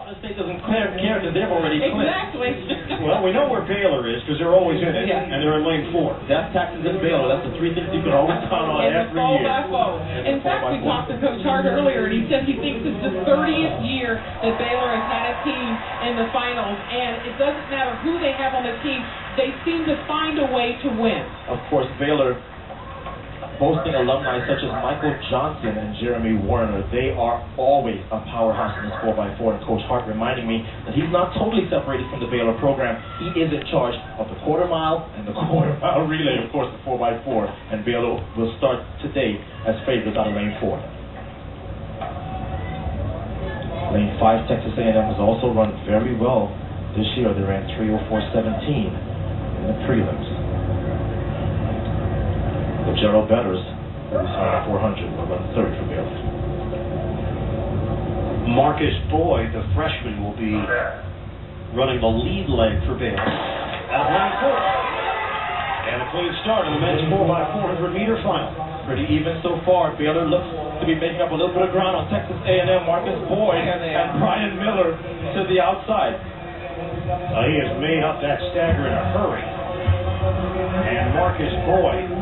Florida State doesn't care because they've already clinched. Exactly. Well, we know where Baylor is because they're always in it, and they're in lane 4. That's Texas and Baylor. That's the three things you can always count on every year. In fact, we talked to Coach Hart earlier, and he said he thinks it's the 30th year that Baylor has had a team in the finals, and it doesn't matter who they have on the team, they seem to find a way to win. Of course, Baylor boasting alumni such as Michael Johnson and Jeremy Warner. They are always a powerhouse in this 4x4, and Coach Hart reminding me that he's not totally separated from the Baylor program. He is in charge of the quarter mile and the quarter mile relay, of course, the 4x4, and Baylor will start today as favorites out of lane 4. Lane 5, Texas A&M has also run very well this year. They ran 3:04.17 in the prelims. The Gerald Betters, who was on 400, will run third for Baylor. Marcus Boyd, the freshman, will be running the lead leg for Baylor out of lane 4. And a clean start in the men's 4x400 meter final. Pretty even so far. Baylor looks to be making up a little bit of ground on Texas A&M. Marcus Boyd and Brian Miller to the outside. He has made up that stagger in a hurry. And Marcus Boyd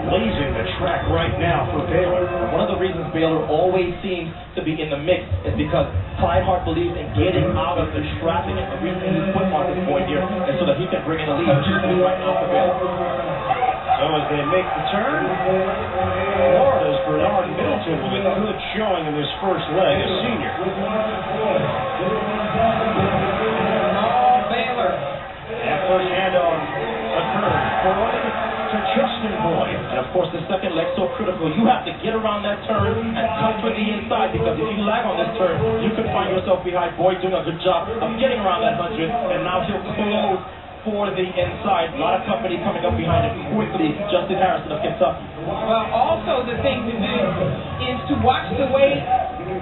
blazing the track right now for Baylor. One of the reasons Baylor always seems to be in the mix is because Clyde Hart believes in getting out of the traffic, and the reason he put Marcus Boyd here is so that he can bring in a lead, which is right now for Baylor. So as they make the turn, Florida's Bernard Middleton with a good showing in this first leg, a senior. Oh, Baylor. That first handoff occurred. Boyd to Justin Boyd. And of course, the second leg so critical. You have to get around that turn and cut to the inside, because if you lag on this turn, you could find yourself behind. Boyd doing a good job of getting around that 100, and now he'll close for the inside. A lot of company coming up behind him quickly. Justin Harrison of Kentucky. Well, also the thing to do is to watch the way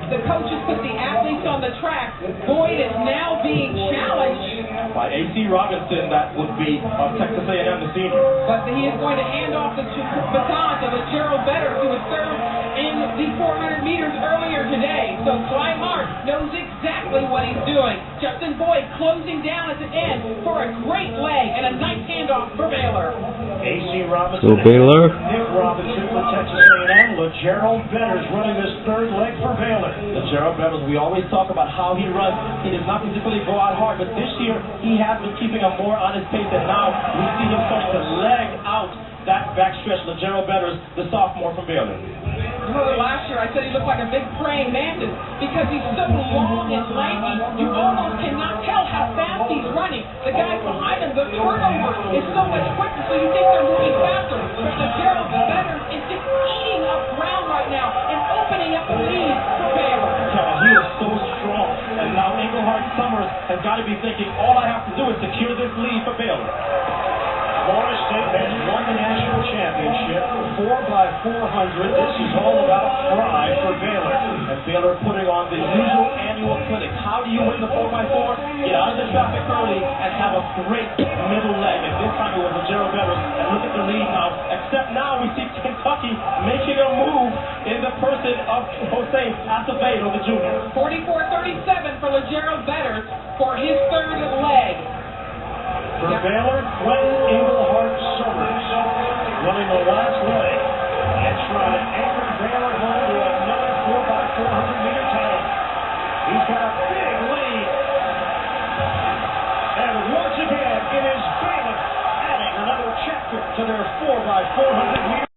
the coaches put the athletes on the track. Boyd is now being challenged By A.C. Robinson, that would be of Texas A&M, the senior. but he is going to hand off the baton to the Gerald Betters, who was served in the 400 meters earlier today. So Clyde Hart knows exactly what he's doing. Justin Boyd closing down at the end for a great leg and a nice handoff for Baylor. A.C. Robinson. So Baylor. Nick Robinson for Texas A&M. LeGerald Betters running this third leg for Baylor. LeGerald Betters, we always talk about how he runs. He does not particularly go out hard, but this year he has been keeping a more honest pace, and now we see him starting to leg out that backstretch. LeGerald Betters, the sophomore from Baylor. Remember last year I said he looked like a big praying mantis because he's so long and lanky. You almost cannot tell how fast he's running. The guys behind him, the turnover is so much quicker, so you think they're moving faster. But LeGerald Betters is just eating up ground right now and opening up the lead for Baylor. He is so strong, and now Engelhardt Summers has got to be thinking, all I have to do is secure this lead for Baylor. Florida State has won the national championship 4x400. This is all about pride for Baylor. And Baylor putting on the usual annual clinic. How do you win the 4x4? Get out of the traffic early and have a great middle leg. And this time it was LeGerald Betters. And look at the lead now. Except now we see Kentucky making a move in the person of Jose Acevedo, the junior. 44-37 for LeGerald Betters for his third leg. For Baylor, Quentin Engelhardt Summers running the last leg and trying to anchor Baylor home to another 4x400 meter title. He's got a big lead. And once again, it is Baylor adding another chapter to their 4x400 meter.